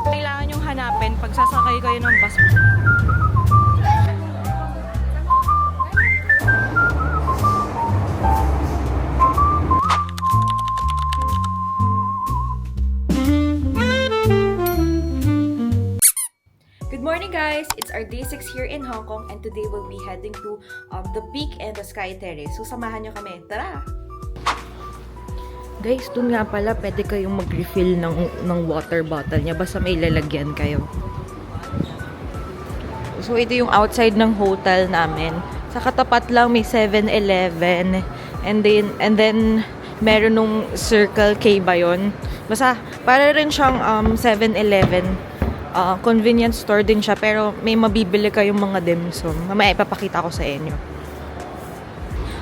Kailangan yung hanapin pag sasakay kayo ng bus. Good morning guys! It's our day 6 here in Hong Kong and today we'll be heading to the Peak and the Sky Terrace. So samahan nyo kami. Tara! Guys, dun nga pala pwede kayong mag-refill ng water bottle niya basta may lalagyan kayo. So ito yung outside ng hotel namin. Sa katapat lang may 7-Eleven and then meron nung Circle K ba yun? Basta para rin siyang 7-Eleven. Convenience store din siya pero may mabibili kayong mga dim sum. Mamaya ipapakita ko sa inyo.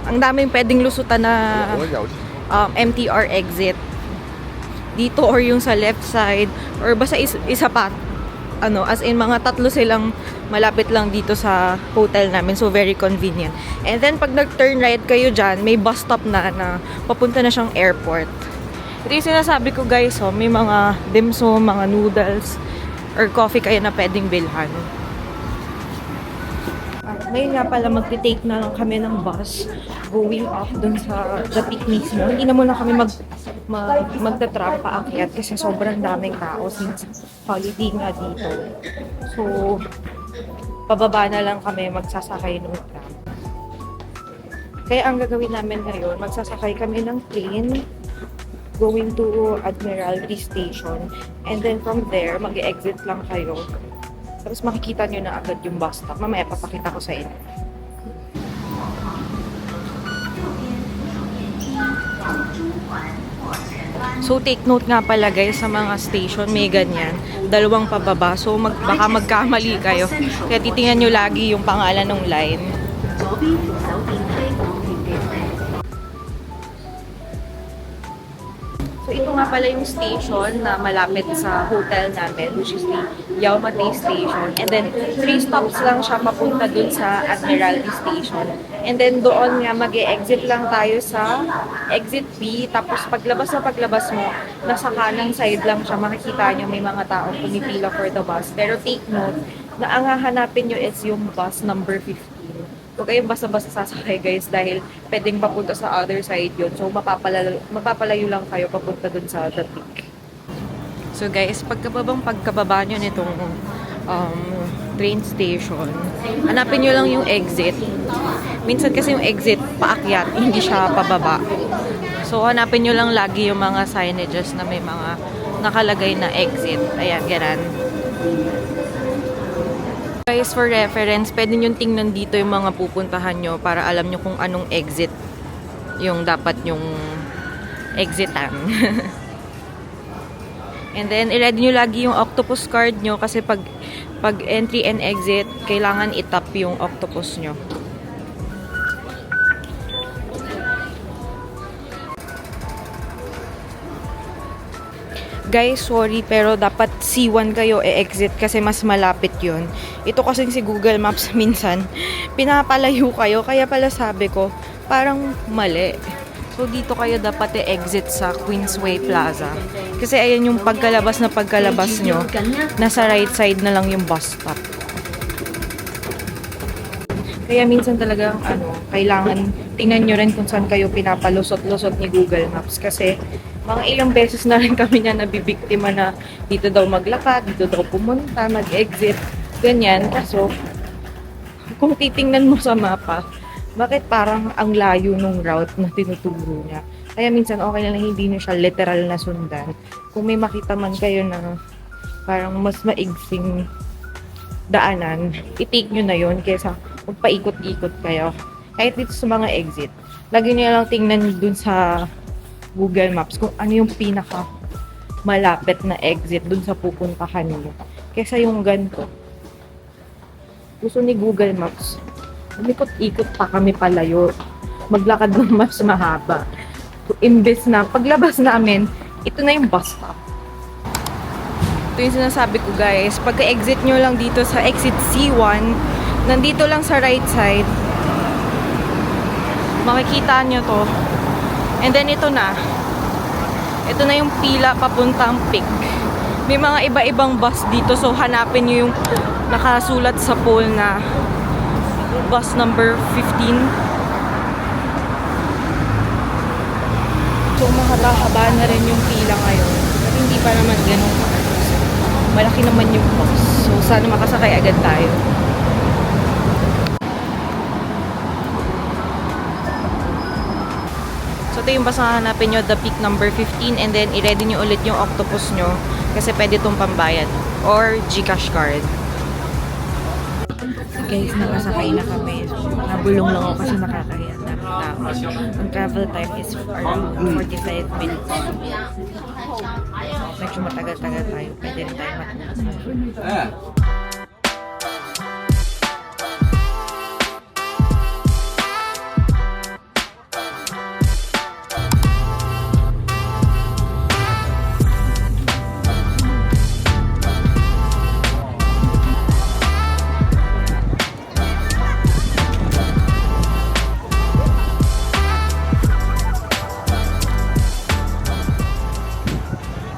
Ang daming pwedeng lusutan na MTR exit dito or yung sa left side or basta isa pa as in mga tatlo silang malapit lang dito sa hotel namin, so very convenient. And then pag nag-turn right kayo dyan, may bus stop na papunta na siyang airport. Ito yung sinasabi ko guys, may mga dim sum, mga noodles or coffee kayo na pwedeng bilhan. Ngayon nga pala magti-take na lang kami ng bus going up dun sa The Peak mismo. Hindi na muna kami magta-tram paakyat kasi sobrang daming tao since holiday nga dito. So, pababa na lang kami magsasakay ng tram. Kaya ang gagawin namin ngayon, magsasakay kami ng plane going to Admiralty Station and then from there, mag-exit lang kayo. Tapos makikita nyo na agad yung bus stop. Mamaya papakita ko sa inyo. So take note nga pala guys sa mga station, may ganyan. Dalawang pababa. So baka magkamali kayo. Kaya titingnan nyo lagi yung pangalan ng line. So ito nga pala yung station na malapit sa hotel namin, which is the Yau Ma Tei Station. And then 3 stops lang siya papunta dun sa Admiralty Station. And then doon nga mag-e-exit lang tayo sa exit B. Tapos paglabas mo, nasa kanang side lang siya. Makikita nyo may mga taong pumipila for the bus. Pero take note na ang hahanapin nyo is yung bus number 15. Huwag kayong basta-basta sasakay guys dahil pwedeng papunta sa other side yun. So mapapalayo lang kayo papunta dun sa The Peak. So guys, pagkababa nyo nitong train station, hanapin nyo lang yung exit. Minsan kasi yung exit paakyat, hindi siya pababa. So hanapin nyo lang lagi yung mga signages na may mga nakalagay na exit. Ayan, ganun. Guys, for reference, pwede nyo tingnan dito yung mga pupuntahan nyo para alam nyo kung anong exit yung dapat yung exitan. And then, i-ready nyo lagi yung octopus card nyo kasi pag entry and exit, kailangan itap yung octopus nyo. Guys, sorry pero dapat C1 kayo e-exit kasi mas malapit yun. Ito kasing si Google Maps minsan, pinapalayo kayo. Kaya pala sabi ko, parang mali. So dito kayo dapat e-exit sa Queensway Plaza. Kasi ayan yung pagkalabas nyo, nasa right side na lang yung bus stop. Kaya minsan talaga, kailangan tingnan nyo rin kung saan kayo pinapalusot-lusot ni Google Maps. Kasi mga ilang beses na rin kami na nabibiktima na dito daw maglakad, dito daw pumunta, mag-exit, ganyan. Kaso, kung titingnan mo sa mapa, bakit parang ang layo nung route na tinuturo niya? Kaya minsan okay na lang hindi nyo siya literal na sundan. Kung may makita man kayo na parang mas maigsing daanan, i-take nyo na yun kaysa magpaikot-ikot kayo. Kahit dito sa mga exit, lagi nyo lang tingnan dun sa Google Maps kung ano yung pinaka malapit na exit dun sa pupuntahan nyo. Kesa yung ganito. Gusto ni Google Maps, umikot-ikot pa kami palayo. Maglakad ng mas mahaba. So, imbes na paglabas namin, ito na yung bus stop. Ito yung sinasabi ko guys, pagka-exit nyo lang dito sa exit C1, nandito lang sa right side, makikita nyo to. And then ito na. Ito na yung pila papuntang Pick. May mga iba-ibang bus dito, so hanapin nyo yung nakasulat sa pole na bus number 15. So mahaba-haba na rin yung pila ngayon. Pero hindi pa naman ganun malaki naman yung bus. So sana makasakay agad tayo. So ito yung bus na hanapin nyo, the Peak number 15, and then i-ready nyo ulit yung octopus nyo kasi pwede itong pambayad or GCash card. Guys, nakasakay na kami. Nabulong lang ako kasi nakakahiya. Ang travel time is around 45 minutes. Medyo matagal-tagal tayo. Pwede rin tayo matulog.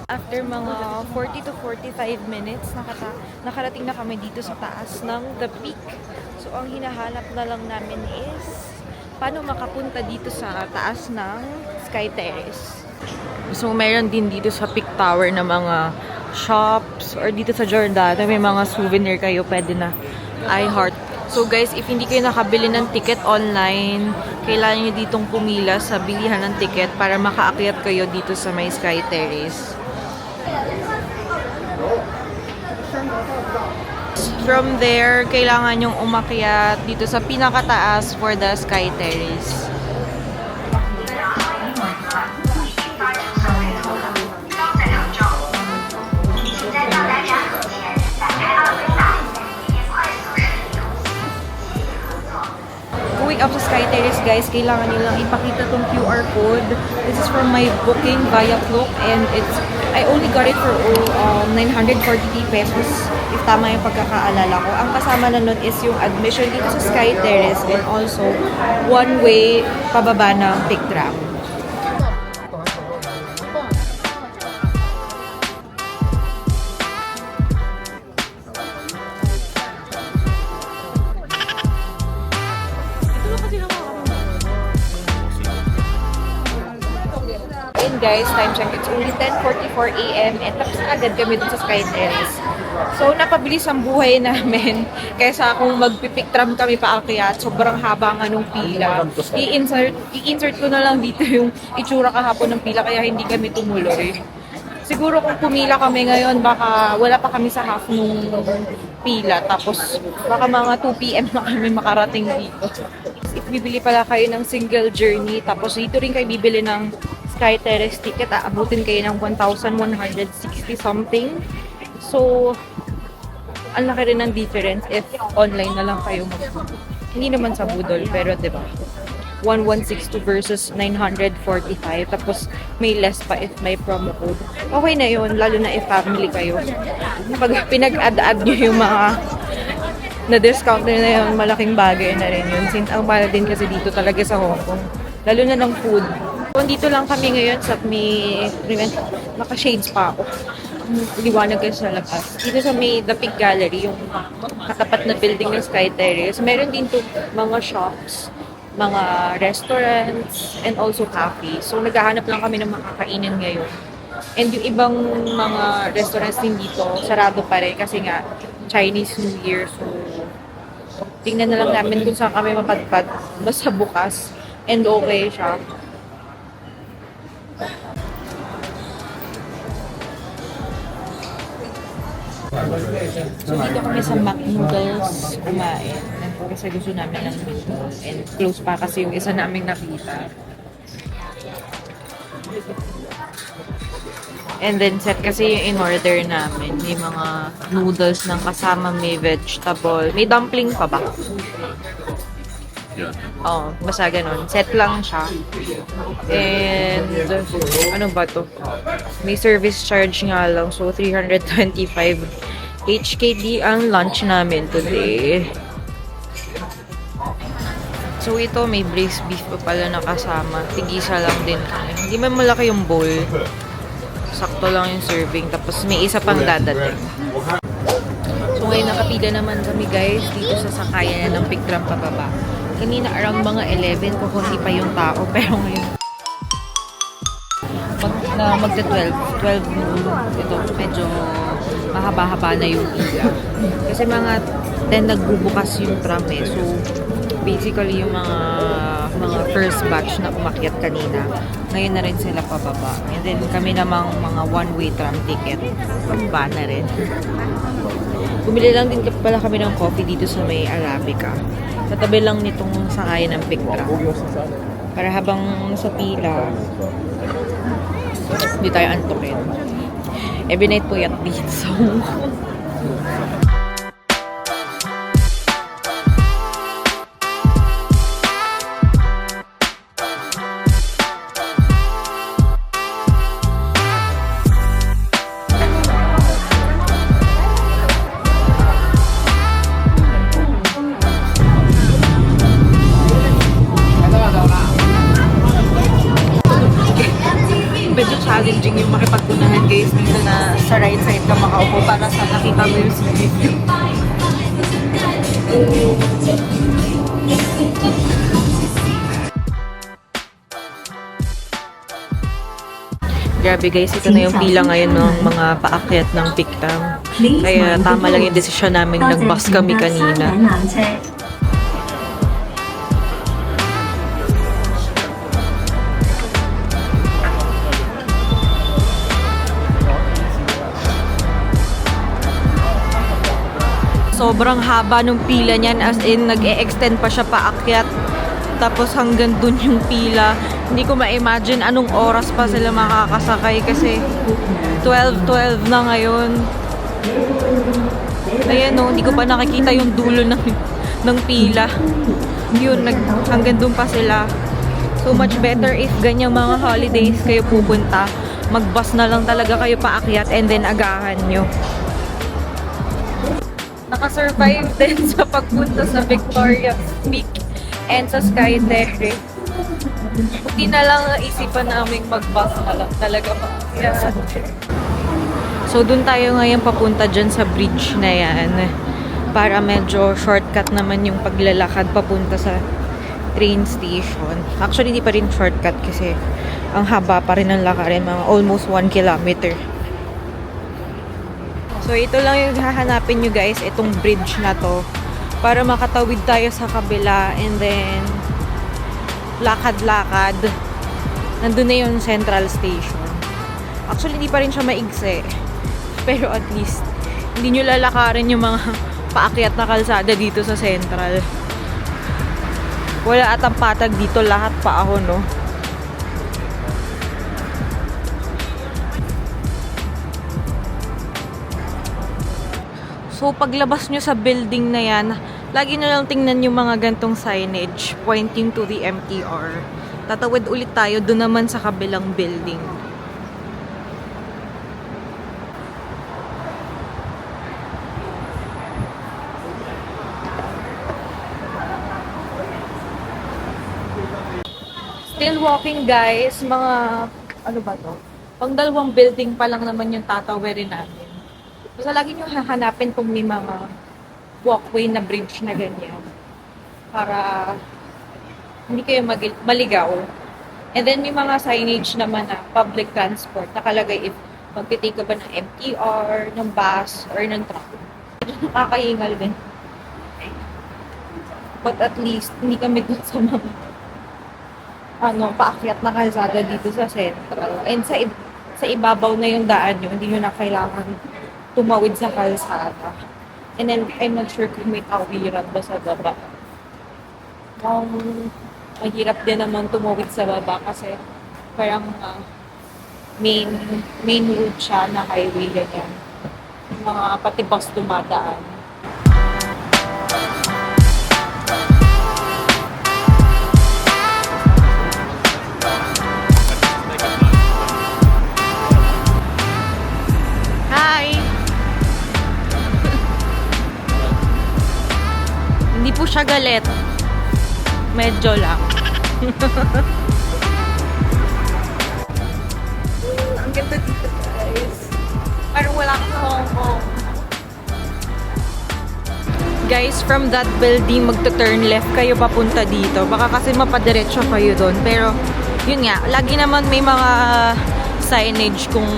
After mga 40 to 45 minutes, nakarating na kami dito sa taas ng The Peak. So, ang hinahanap na lang namin is paano makapunta dito sa taas ng Sky Terrace. So, meron din dito sa Peak Tower na mga shops or dito sa Giordano, may mga souvenir kayo, pwede na iHeart. So guys, if hindi kayo nakabili ng ticket online, kailangan nyo ditong pumila sa bilihan ng ticket para makaakyat kayo dito sa may Sky Terrace. From there, kailangan nyong umakyat dito sa pinakataas for the Sky Terrace. Going up sa Sky Terrace, guys, kailangan nyo lang ipakita tong QR code. This is from my booking via Klook, and I only got it for 940 pesos, if tama yung pagkakaalala ko. Ang kasama na nun is yung admission dito sa Sky Terrace and also one-way pababa ng Peak Tram. Guys, time check, it's only 10:44 AM and tapos na agad kami dun sa Sky Terrace. So, napabilis ang buhay namin kaysa kung magpipick tram kami paakyat, sobrang haba nga nung pila. I-insert ko na lang dito yung itsura kahapon ng pila kaya hindi kami tumuloy. Siguro kung pumila kami ngayon, baka wala pa kami sa half nung pila. Tapos, baka mga 2 PM na kami makarating dito. If bibili pala kayo ng single journey, tapos dito rin kayo bibili ng Sky Terrace ticket, aabutin kayo ng 1,160 something. So, ang laki rin ng difference if online na lang kayo hindi naman sa budol, pero diba? 1,162 versus 945. Tapos, may less pa if may promo code. Okay na yun, lalo na if family kayo. Pag pinag-add-add nyo yung mga na-discount na yun, malaking bagay na rin yun. Since ang mahal din kasi dito talaga sa Hong Kong. Lalo na ng food. So, dito lang kami ngayon sa may naka-shades pa ako. Liwanag kasi sa labas. Dito sa may The Peak Gallery, yung katapat na building ng Sky Terrace. Meron din to mga shops, mga restaurants, and also cafe. So, naghahanap lang kami ng makakainin ngayon. And yung ibang mga restaurants din dito, sarado pa rin kasi nga Chinese New Year. So, tingnan na lang namin kung saan kami mapadpad. Basta bukas. And okay siya. So, dito kami sa Mac Noodles kumain. Kasi gusto namin ng meatball. And close pa kasi yung isa naming nakita. And then, set kasi yung in-order namin. May mga noodles ng kasama, may vegetable. May dumpling pa ba? Oh, basta ganun. Set lang siya. And, ano ba to? May service charge nga lang. So, 325 HKD ang lunch namin today. So, ito may braised beef pa pala na kasama. Tigisa lang din kami. Hindi man malaki yung bowl. sakto lang yung serving. Tapos may isa pang dadating. So ngayon nakapila naman kami guys dito sa sakayan ng Pick Tram pababa. Kanina around mga 11 kukunti pa yung tao. Pero ngayon magta-12. 12 noon. Ito medyo mahaba-haba na yung pila. Kasi mga 10 nagbubukas yung tram eh. So basically yung mga first batch na umakyat kanina, ngayon na rin sila pababa. And then kami namang mga one-way tram ticket, pababa na rin. Bumili lang din pala kami ng coffee dito sa may Arabica. Katabi lang nitong sakayan ng Pick Tram. Para habang sa pila, hindi tayo antukin. Every night po yat dito. So, medyo challenging yung makipagpunahan guys dito na sa right side ka makaupo para sa nakita mo yung street view. Grabe guys, ito na yung pila ngayon ng mga paakyat ng Pick Tram. Kaya tama lang yung desisyon namin nag-bus kami kanina. Sobrang haba nung pila niyan, as in nag-e-extend pa siya paakyat. Tapos hanggang dun yung pila. Hindi ko ma-imagine anong oras pa sila makakasakay kasi 12 na ngayon. Ayan no, hindi ko pa nakikita yung dulo ng pila. Yun, hanggang dun pa sila. So much better if ganyang mga holidays kayo pupunta. Mag-bus na lang talaga kayo paakyat and then agahan nyo. Nakasurvive din sa pagpunta sa Victoria's Peak and sa Sky Terrace. Hindi na lang naisipan namin mag-bus na lang talaga maakyat. So dun tayo ngayon papunta dyan sa bridge na yan para medyo shortcut naman yung paglalakad papunta sa train station. Actually, hindi pa rin shortcut kasi ang haba pa rin ng lakarin, mga almost 1 kilometer. So, ito lang yung hahanapin nyo guys, itong bridge na to. Para makatawid tayo sa kabila and then lakad-lakad. Nandun na yung central station. Actually, hindi pa rin siya maigsi. Pero at least, hindi nyo lalakarin yung mga paakyat na kalsada dito sa central. Wala atang patag dito, lahat paahon, no? So, paglabas nyo sa building na yan, lagi nyo lang tingnan yung mga gantong signage pointing to the MTR. Tatawid ulit tayo doon naman sa kabilang building. Still walking guys, mga, ano ba to? Pang dalawang building pa lang naman yung tatawirin namin. So, lagi nyo hahanapin kung may mga walkway na bridge na ganyan. Para hindi kayo maligaw. And then, may mga signage naman na public transport. Nakalagay if magtitake ka ba ng MTR, ng bus, or ng truck. Nakakahingal din. But at least, hindi kami dun sa mga paakyat na kalsada dito sa Central. And sa ibabaw na yung daan nyo, hindi nyo na kailangan tumawid sa kalsada. And then, I'm not sure kung may tawiran ba sa baba. Mahirap din naman tumawid sa baba kasi parang main route siya na highway ganyan. Mga pati bus dumadaan. Hindi po siya galit. Medyo lang. Ang ganda dito. Guys, from that building, magta-turn left kayo papunta dito. Baka kasi mapadiretso kayo doon. Pero, yun nga, lagi naman may mga signage kung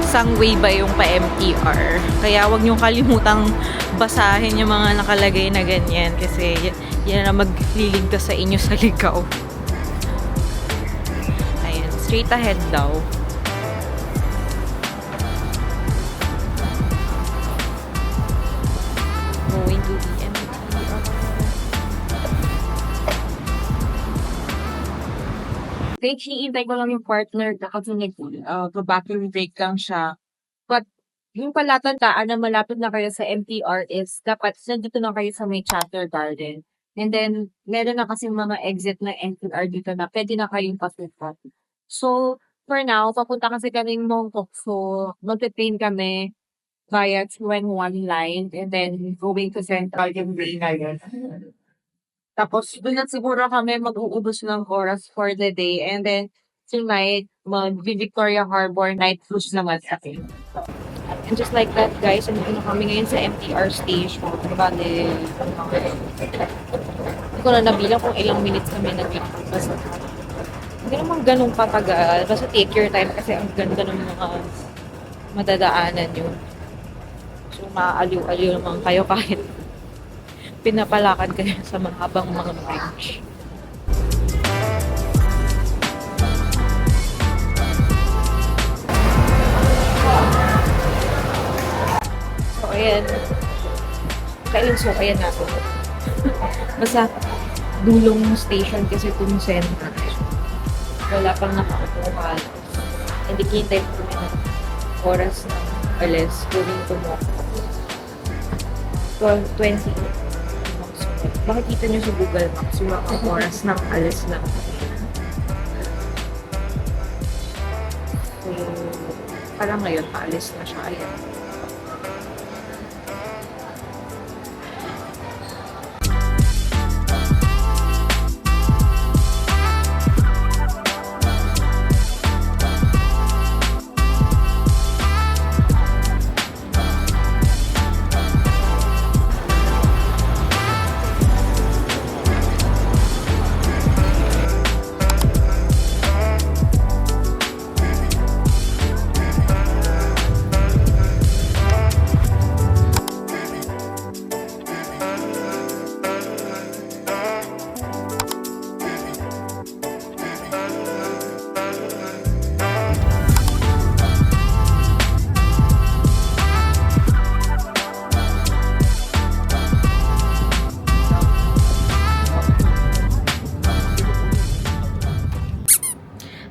sang way ba yung pa-MTR. Kaya wag niyong kalimutang basahin yung mga nakalagay na ganyan. Kasi yan na magliligtas sa inyo sa ligaw. Ayan, straight ahead daw. Going to the MTR. Kahit hinihintay ko lang yung partner na kasi nag-battery break lang siya. But, yung palatandaan na malapit na kayo sa MTR is dapat nandito na kayo sa may Chapter Garden. And then, meron na kasi mga exit na MTR dito na pwede na kayong pasukan. So, for now, papunta kasi kaming Mongkok. So, magte-train kami via 2-1 line and then going to Central yung day na yun. Tapos, doon na siguro kami mag-uubos ng oras for the day. And then, tonight, mag-Victoria Harbor night cruise naman kami. And just like that, guys, nandito na kami ngayon sa MTR station. Bale, hindi ko na nabilang kung ilang minutes kami nag-lakad. Basta, hindi naman ganun katagal. Basta take your time kasi ang ganda ng mga madadaanan yun. So, maaaliw-aliw naman kayo kahit pinapalakad kayo sa mahabang mga bridge. So, ayan. Kailan sukayan natin. Basta, dulong station kasi itong center. Wala pang nakaupo ka. Indicated kami ng oras na alas going to mo. 12:20. Makikita nyo sa Google Maps yung mga oras ng alis na. So, parang ngayon, paalis na siya. Ayan.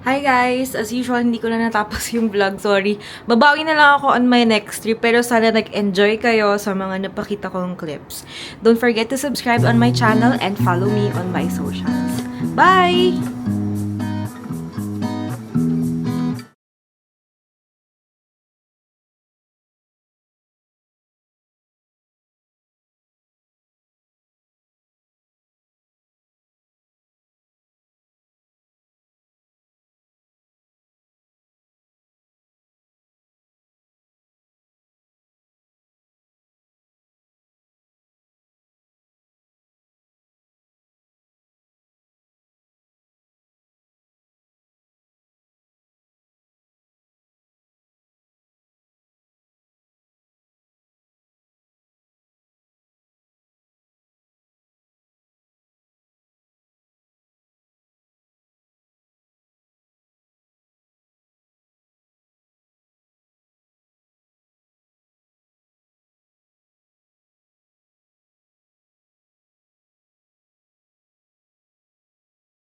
Hi guys! As usual, hindi ko na natapos yung vlog. Sorry. Babawi na lang ako on my next trip. Pero sana nag-enjoy kayo sa mga napakita kong clips. Don't forget to subscribe on my channel and follow me on my socials. Bye!